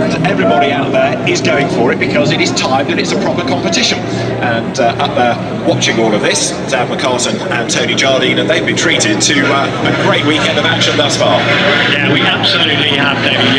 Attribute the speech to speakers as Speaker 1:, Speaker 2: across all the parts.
Speaker 1: and everybody out there is going for it because it is time that it's a proper competition. And up there watching all of this, Dave McCartan and Tony Jardine, and they've been treated to a great weekend of action thus far.
Speaker 2: Yeah, we absolutely have, David.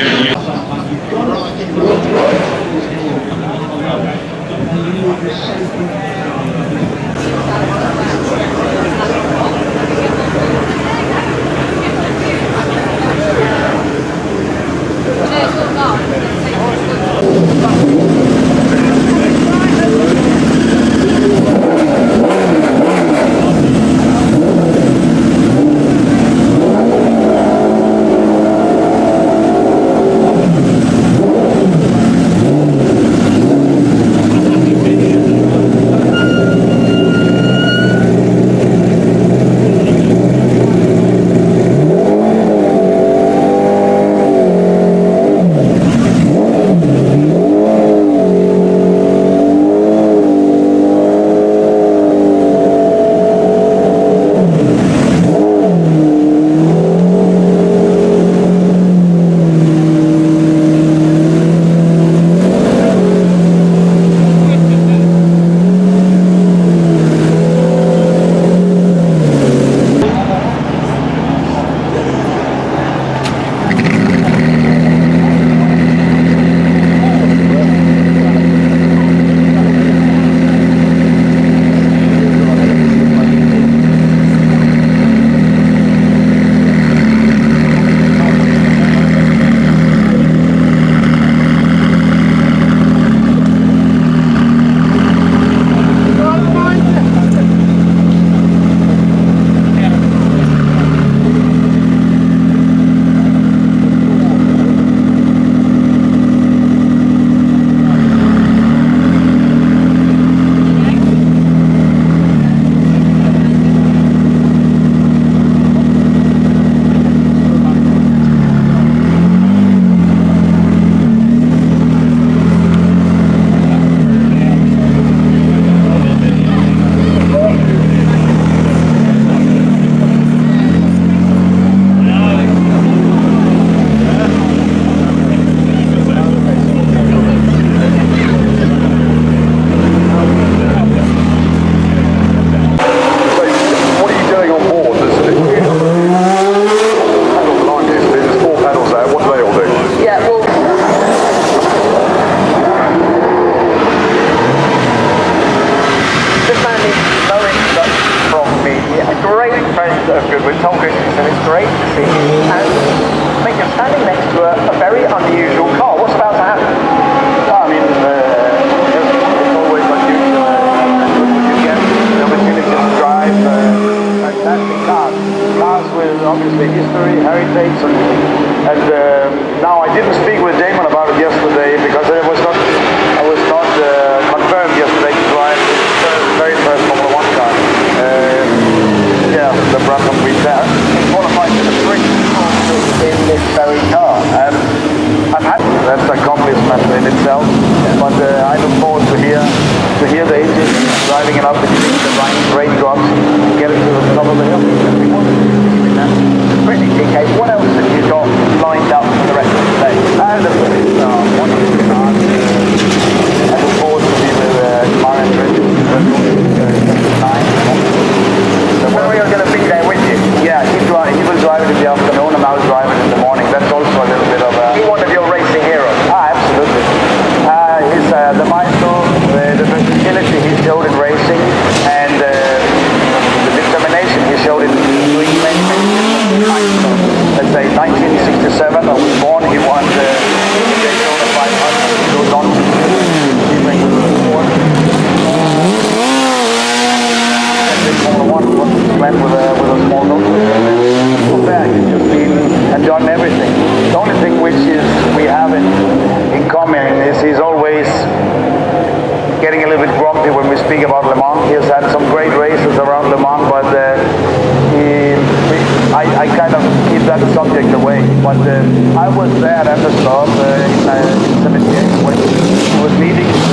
Speaker 3: Obviously history, heritage, and now I didn't speak with Damon about it yesterday because I was not confirmed yesterday to drive the very first Formula One car. Yeah, the Brandon Reed there. He qualified for the sprint in this very car. I've had that's an accomplishment in itself, but I look forward to hear the engine driving it up and the raindrops, get it to the top of the hill. Pretty DK, what else have you got lined up for the rest of the day? The British are one of the cars. I look forward to being with Marion Bridges. So when we are going to be there with you? Yeah, he will drive it in the afternoon and I'll drive it in the morning. That's also a little bit of a... He one of your racing heroes? Absolutely. He's the maestro, the versatility he showed in racing, and the determination he showed in doing many things. Let's say 1967, I was born, he won the Daytona 500, he goes on to he went to the sport. And in Formula 1, went with a small note. From there, he's just been enjoying everything. The only thing which is we have in common is he's always getting a little bit grumpy when we speak about Le Mans. He has had some great races around Le Mans, but I kind of keep that subject away. But I was there at Emerson in 78 when he was meeting with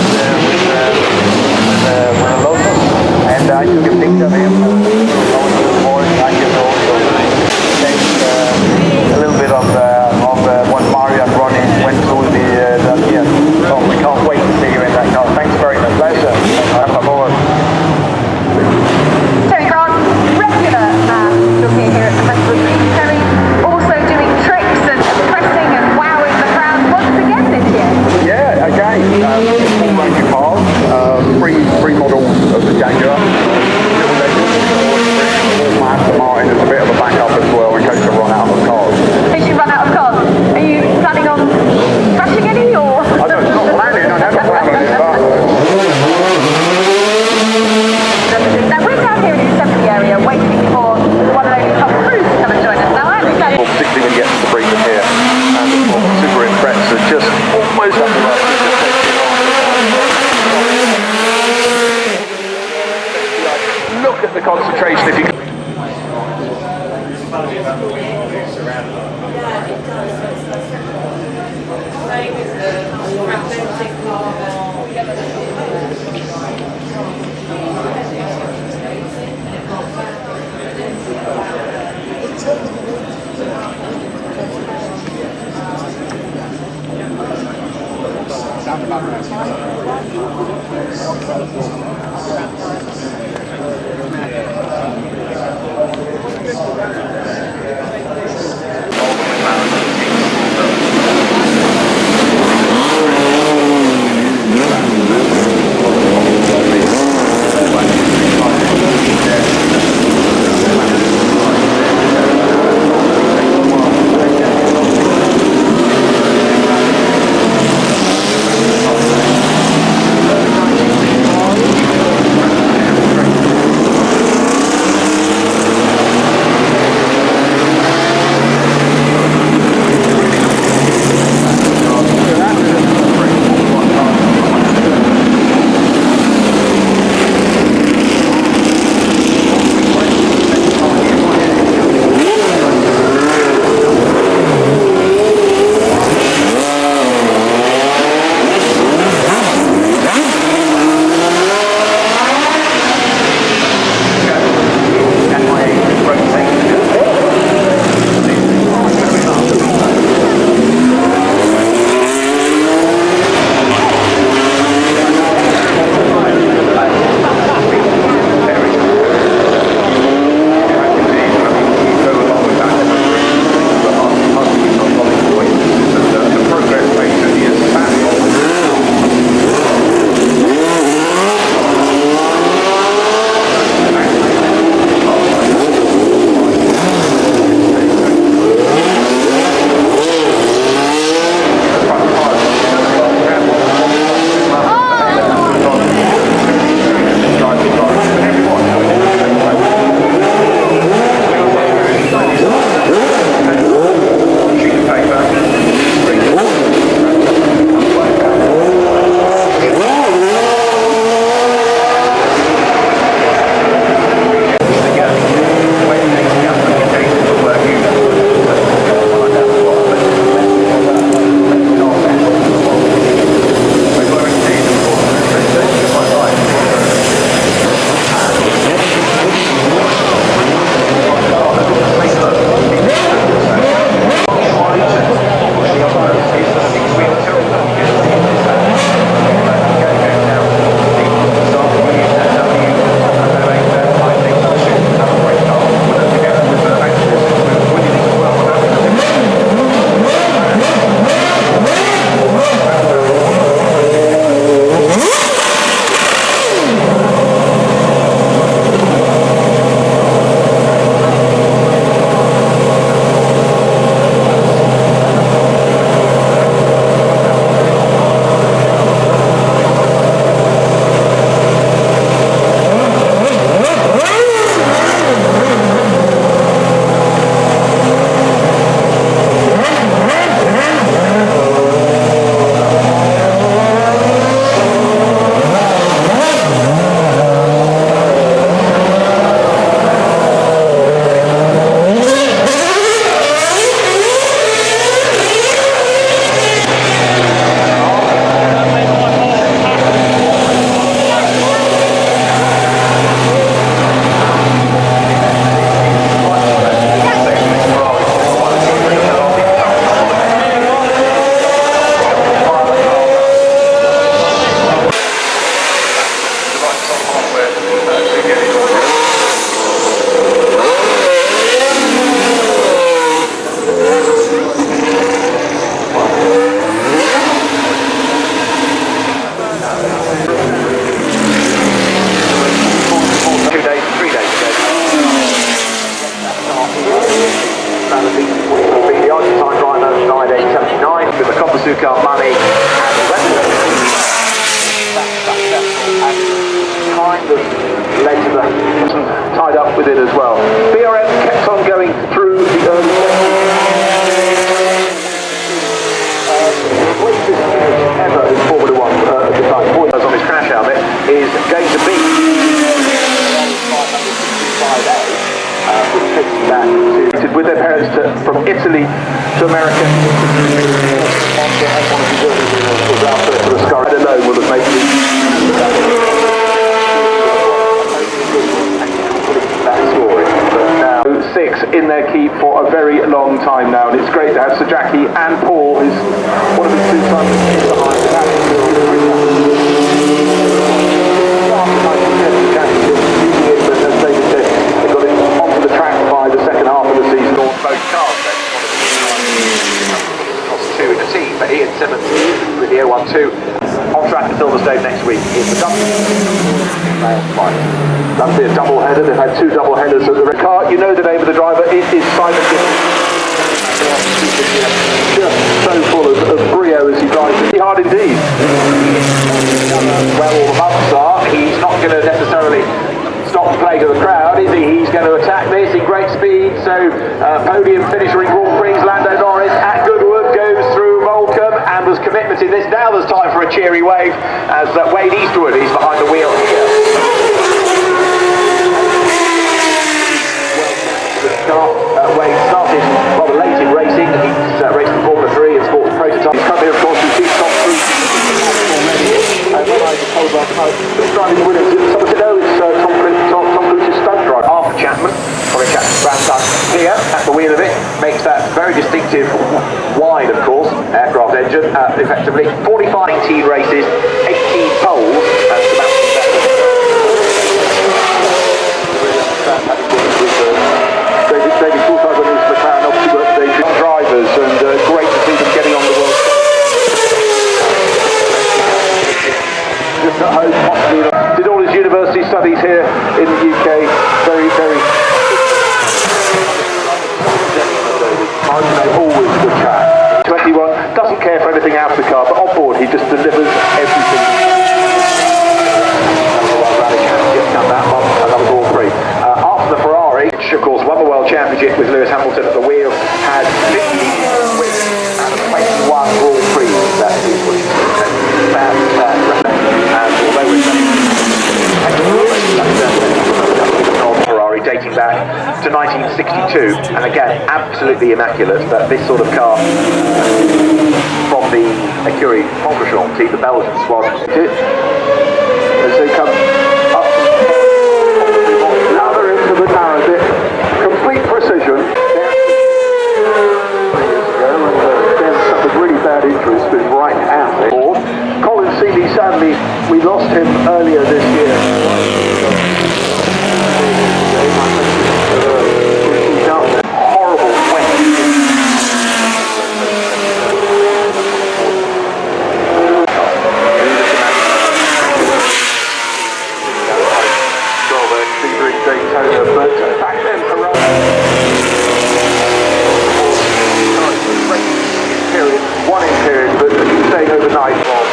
Speaker 3: Lotus, and I took a picture of him. I was 9 years old, so a little bit of what Mario and Ronnie went through the Suzuka, money, and kind of led to the tied up with it as well. BRM kept on going through the early ever in Formula One at the time. Pointers on his crash helmet is going to be 5A, with their parents from Italy to America. their keep for a very long time now, and it's great to have Sir Jackie and Paul, who's one of his two sons, behind. They got it onto the track by the second half of the season. Both cars then, across two in the team, but Ian Simmons with the 012 on track at Silverstone next week in the double. That'll be a double header. They've had two double headers at the car. You know the name of the driver. It is Simon Gibbs. Just so full of brio as he drives. Pretty hard indeed. Where all the bumps are, he's not going to necessarily stop and play to the crowd, is he? He's going to attack this in great speed. So podium finisher in Grand Prix, Lando Norris at Goodwood goes through Volcom, and there's commitment in this. Now there's time for a cheery wave as Wade Eastwood is behind the wheel here. Wade started rather late in racing. He's raced in Formula 3 and sports prototype. He's come here, of course, to see top three already. And when I was told about who's driving the winners, someone said, oh, it's Tom Cruise's stunt driver. Arthur Chapman, Colin Chapman's grandson, here at the wheel of it, makes that very distinctive wide, of course, aircraft engine, effectively. 45 18 races, 18 poles, and David Coulthard on his McLaren, obviously got the drivers, and great to see them getting on the world. Just at home, possibly. Did all his university studies here in the UK. Very, very. Always a good chap. 21, doesn't care for anything out of the car, but on board he just delivers everything. Of course, won the World Championship with Lewis Hamilton at the wheel, had 50 wins and 21 Grand Prix. That is what you say. Bad. And although we're Ferrari dating back to 1962, and again, absolutely immaculate, that this sort of car from the Écurie Francorchamps team, the Belgian squad, as they come up another into the narrow bit. Complete precision. Years ago, and Dan suffered really bad injuries, been right out there. Colin Seeley, sadly, we lost him earlier this year. Horrible wet. Daytona, but back then Ferrari period, one in period, but staying overnight from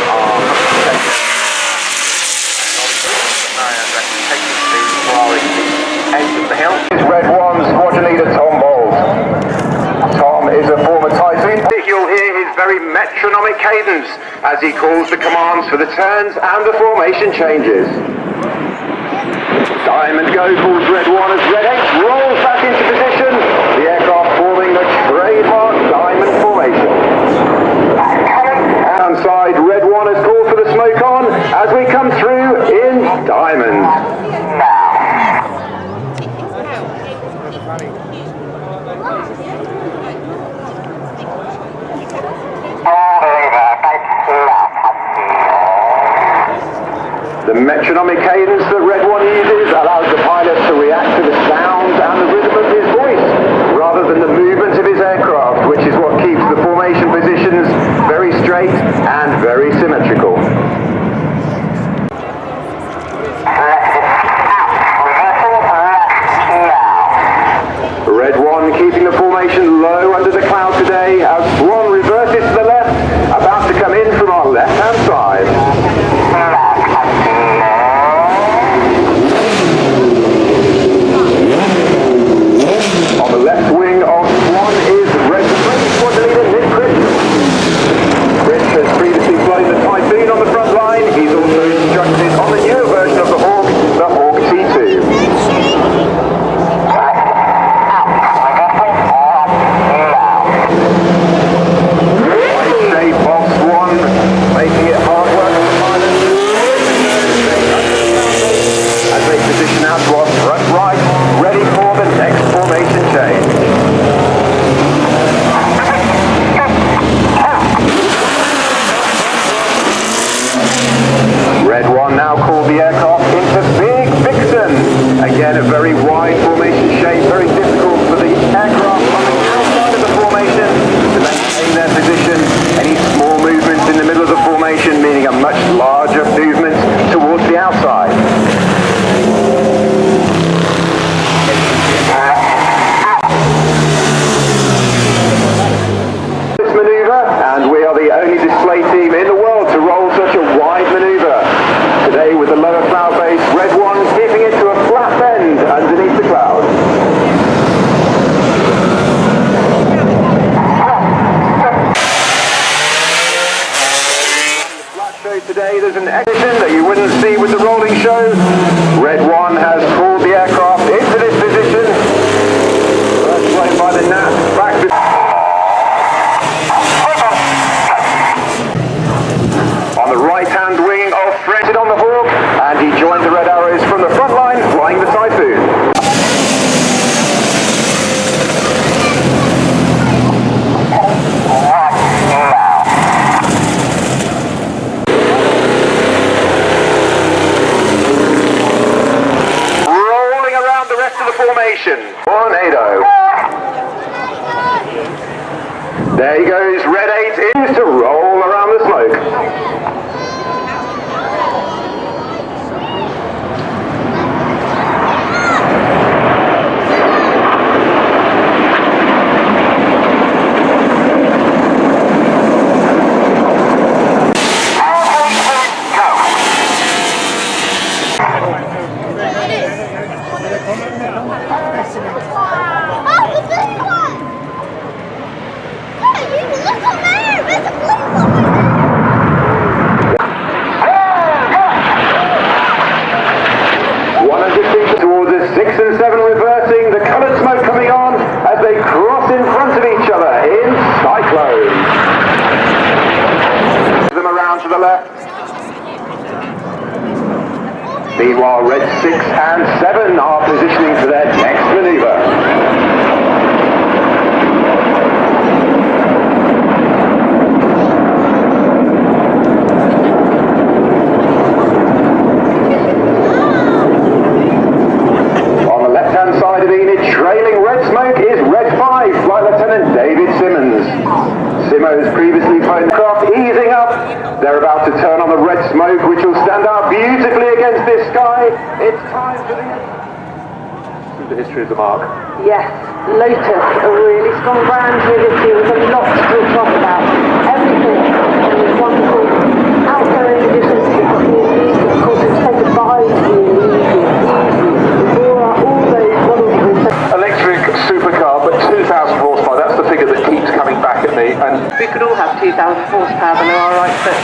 Speaker 3: end of the hill. Red One's squadron leader Tom Bowles. Tom is a former Typhoon. You'll hear his very metronomic cadence as he calls the commands for the turns and the formation changes. Diamond go towards Red One as Red 8 rolls back into position. The aircraft forming the trademark Diamond formation. Outside, Red One has called for the smoke on as we come through in Diamond. The metronomic cadence that Red One uses allows the pilot to react to the sound and the rhythm of his voice, rather than the movement of his aircraft, which is what keeps the formation positions very straight and very symmetrical. Red One keeping the formation low under the cloud today, as Swan reverses to the left, about to come in from our left-hand side. show today. There's an exhibition that you wouldn't see with the rolling show. Red 1 has pulled the aircraft into this position. That's played by the NAT back to... On the right-hand wing of Fred on the Hawk, and he joined the Red Arrows from the front line, flying the Typhoon. Formation. Tornado. There he goes, Red 8 is to roll around the smoke. Meanwhile, Red 6 and 7 are positioning for their next maneuver. On the left-hand side of Enid, trailing red smoke is Red 5, Flight Lieutenant David Simmons. Simo's previously flown aircraft easing up. They're about to turn on the red smoke, which will stand out beautifully against this sky. It's time for the history of the Mark.
Speaker 4: Yes, Lotus, a really strong brand here this year with a lot to talk about. Everything is wonderful. Outgoing editions, you've got the Elite, of course, it's said goodbye to the Elite. All those wonderful...
Speaker 3: Electric supercar, but 2,000 horsepower, that's the figure that keeps coming back at me. And
Speaker 4: we could all have 2,000 horsepower, but they're all right, but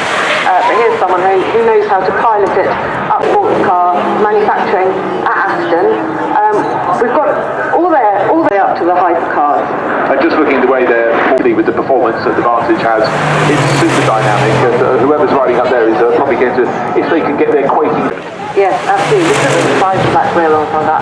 Speaker 4: here's someone who knows how to pilot it up sports car manufacturing at Aston. We've got all the way up to the hypercars.
Speaker 3: And just looking at the way they're with the performance that the Vantage has, it's super dynamic, and whoever's riding up there is probably going to, if they can get their quaking.
Speaker 4: Yes, absolutely. Look at the size of that wheel on that.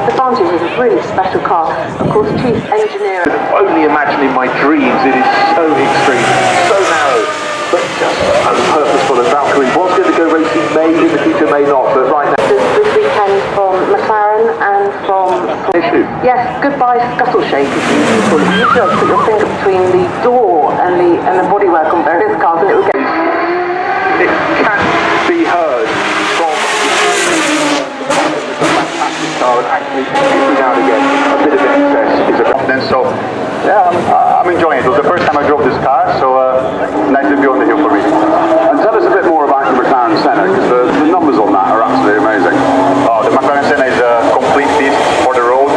Speaker 4: The Vantage is a really special car. Of course, chief engineer.
Speaker 3: Only imagine in my dreams, it is so extreme, so narrow, but just unpurposeful. And Valkyrie was going to go racing, may in the future, may not, but right now.
Speaker 4: This weekend from McLaren and from... Yes, goodbye scuttle shake, as you call it. You just put your finger between the door and the bodywork on various cars and it will get...
Speaker 3: It can be heard from the fantastic car, and actually every now and again a bit of excess is a confidence. So yeah, I'm enjoying it. It was the first time I drove this car, so nice to be on the hill for me. And tell us a bit more about the McLaren Senna, because the numbers on that are absolutely amazing. Oh, the McLaren Senna is a complete beast for the road,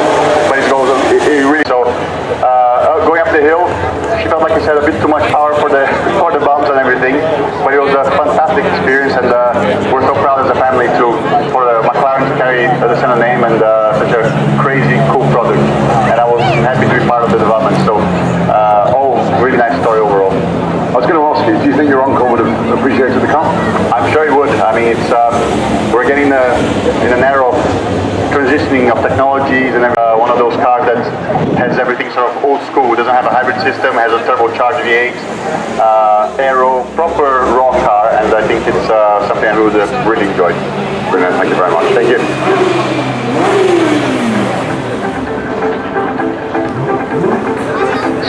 Speaker 3: but it goes really so. Going up the hill, she felt like she had a bit too much power for the bumps and everything, but it was a fantastic experience, and we're so proud as a family for McLaren to carry the Senna name and such a crazy cool product, and I was happy to be part of the development. So really nice story overall. I was going to ask you, do you think your uncle would have appreciated the car? I'm sure he would. I mean, it's we're getting in an era of transitioning of technologies, and one of those cars that has everything sort of old school. It doesn't have a hybrid system, has a turbocharged V8, aero, proper raw car, and I think it's something I would have really enjoyed. Brilliant, thank you very much. Thank you.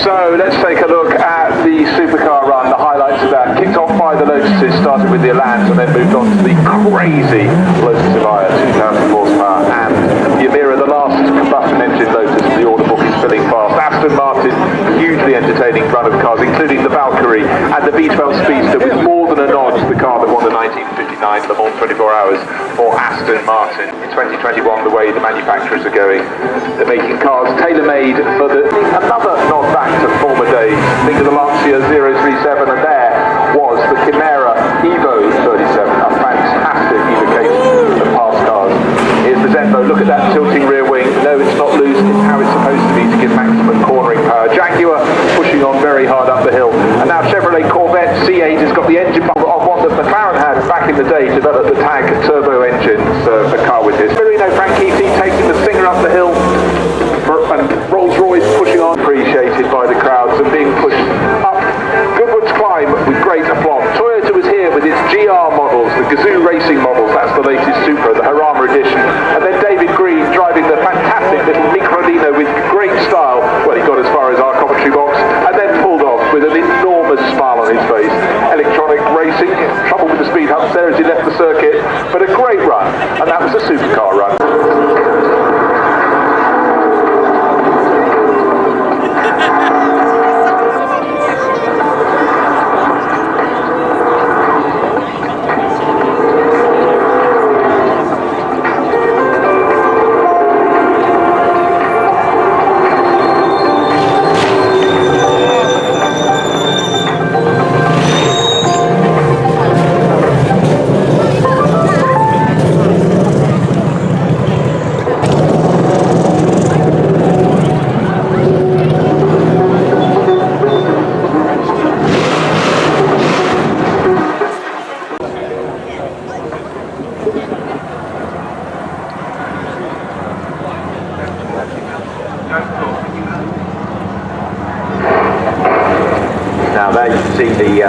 Speaker 3: So let's take a look at the supercar run, the highlights of that. Kicked off by the Lotuses, started with the Alans and then moved on to the crazy Lotus Evija, 2,000 horsepower, and the Emira, the last combustion engine Lotus. The order book is filling fast. Aston Martin, hugely entertaining run of cars, including the Valkyrie and the V12 Speedster, with more than a nod to the car that won the 1959 Le Mans 24 Hours for Aston Martin. In 2021, the way the manufacturers are going, they're making cars tailor-made for another nod back to former days. Think of the Lancia 037, and there was the Chimera Evo, the engine on one that McLaren had back in the day, developed the TAG turbo engines, a car with this. Marino Franchitti taking the Singer up the hill, and Rolls-Royce pushing on, appreciated by the crowds and being pushed up Goodwood's climb with great aplomb. Toyota was here with its GR models, the Gazoo Racing models, that's the latest Supra, the Harama edition, and then David Green driving the fantastic little Microlino with great style. Well, he got as far as our commentary box and then pulled off with an enormous smile on his face. Electronic racing, trouble with the speed humps there as he left the circuit, but a great run, and that was a supercar run. Now there you can see the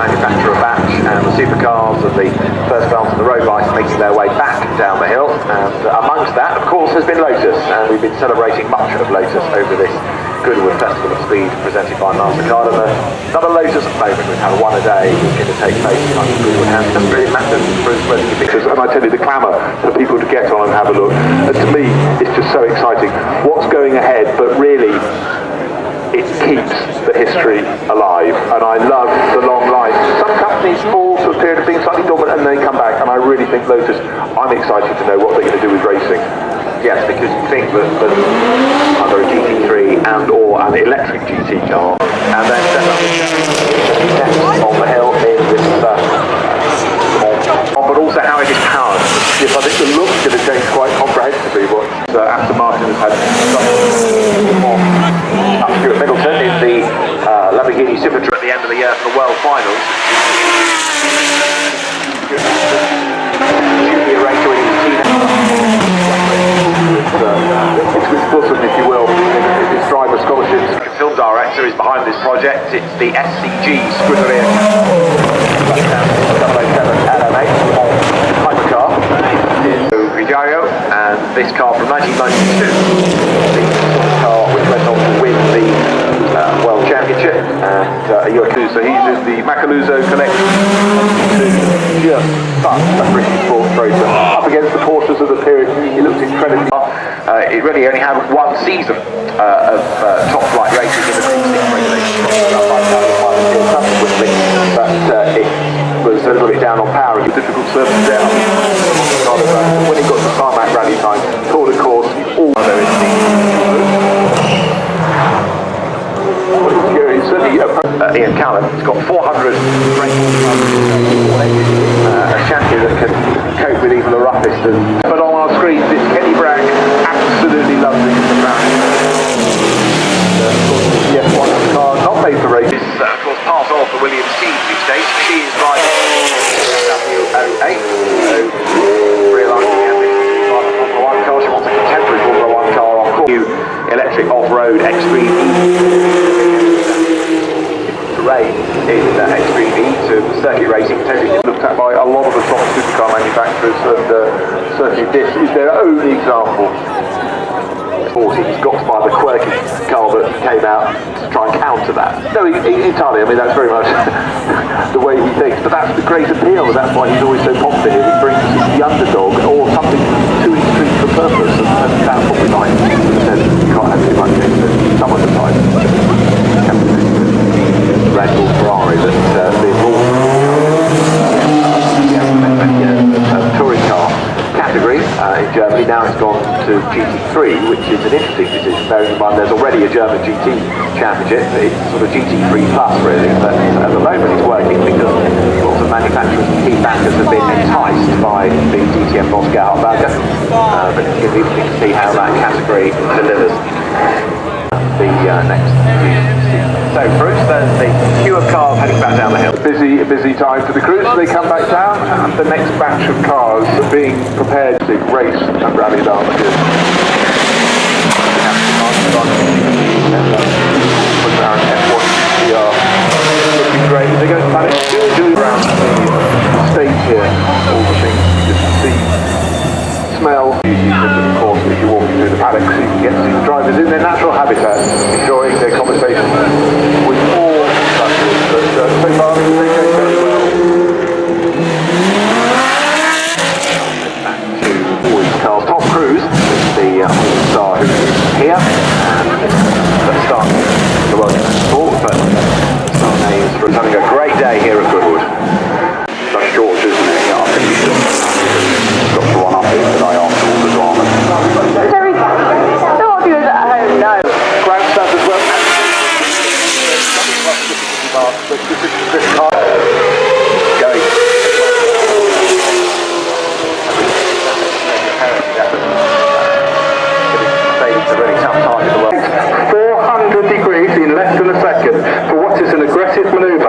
Speaker 3: manufacturer batch and the supercars and the first class and the road bikes making their way back down the hill, and amongst that of course has been Lotus, and we've been celebrating much of Lotus over this Goodwood Festival of Speed presented by Mastercard, and another Lotus at the moment. We've had one a day which is going to take place in Goodwood, and it doesn't really matter because, and I tell you, the clamour for people to get on and have a look, and to me it's just so exciting what's going ahead, but really it keeps the history alive, and I love the long line. Some companies fall to a period of being slightly dormant and they come back, and I really think Lotus, I'm excited to know what they're going to do with racing. Yes, because you think that either a GT3 and or an electric GT car, and then next on the hill is this but also how it is powered. Yes, I think the look's going to change quite comprehensively. What Aston Martin has had Stuart Middleton in the Lamborghini Super Truck at the end of the year for the World Finals. Junior racer in it's with bosom, if you will, his driver scholarships. The film director is behind this project. It's the SCG Scuderia 007 LMH hypercar. Viaggio, and this car from 1992, the car which went on to win the World Championship, and so he's in the Macaluso collection. Just such a British sports racer. Up against the Porsches of the period, he looked incredibly. It really only had one season of top flight racing in the Green Stick regulation, but it was a little bit down on power. Difficult surface down. When he got to tarmac rally time, Tour de Course, all there is. Ian Callum has got 400 a chassis that can cope with even the roughest. But on our screens, it's Kenny Bragg, absolutely lovely in the back. The F1 car, not made for races. Of course, part of the Williams team these days. She is riding W08. Realising Formula 1 car, she wants a contemporary Formula 1 car on course. New electric off-road Extreme terrain in Extreme E to circuit racing, totally looked at by a lot of the top supercar manufacturers, and certainly this is their only example. He's got to buy the quirky car that came out to try and counter that. No, entirely, I mean that's very much the way he thinks, but that's the great appeal, and that's why he's always so popular. He brings the underdog or something too extreme for purpose, and that's what we like. You can't have too much in some of the time. Red Bull Ferrari that the touring car category in Germany. Now it's gone to GT3, which is an interesting decision, bearing in mind there's already a German GT championship. It's sort of GT3 plus really, but at the moment it's working because lots of manufacturers and team backers have been enticed by the DTM Moskau Berger, but it's going to be interesting to see how that category delivers the next season. So Bruce, there's the queue of cars heading back down the hill.
Speaker 5: Busy time for the crews. They come back down, and the next batch of cars are being prepared to race and rally down the hill. Looking great. They go to paddock, do around the stage here. All the things you can see, smell. Of course, if you're walking through the paddock, so you can get to see the drivers in their natural habitat, enjoying their conversation with all factors. But so far, they go very well. Back to Always Carl's top cruise, the star who is here, and let's start the World Sport, but star name is having a great day here at Goodwood. That's George, isn't it? Yeah, I think we should got to run up here today after all the drama.
Speaker 4: Terry, some of you at home know.
Speaker 5: Grandstand as well. This car going. It's a really tough time in the world. 400 degrees in less than a second for what is an aggressive manoeuvre.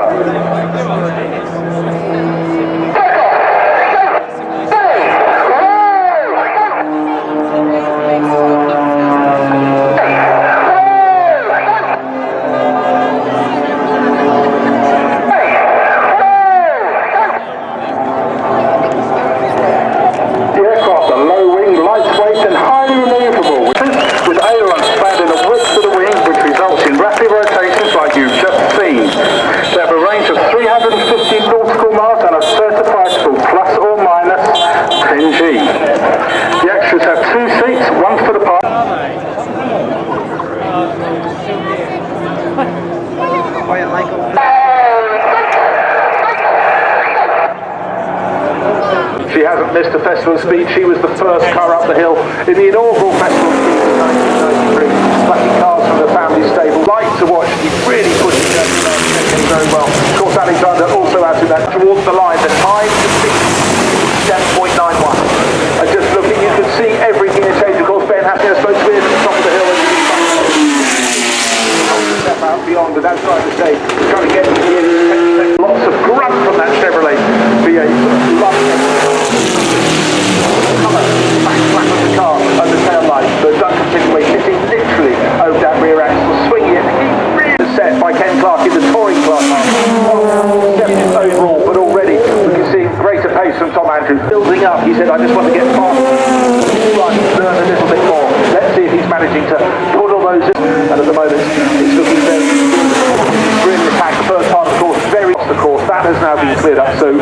Speaker 5: She hasn't missed a festival speed. She was the first car up the hill in the inaugural festival speed in 1993. Lucky cars from the family stable. Like to watch. He's really pushing that very well. Of course, Alexander also out in that towards the line. The time to 7.91. And just looking, you can see every gear change. Of course, Ben Hackney spoke to him at the top of the hill. Step out beyond, and that's trying to say, trying to get to the end. Lots of grunt from that Chevrolet V8. Colour, back flat of the car and the tail light, but Duncan Tidway hitting literally over that rear axle, swinging it. He really set by Ken Clark in the touring class. 7th overall, but already we can see greater pace from Tom Andrews. Building up, he said, I just want to get past, learn a little bit more. Let's see if he's managing to put all those in. And at the moment, it's looking very really attack the first part of the course, very off the course. That has now been cleared up, so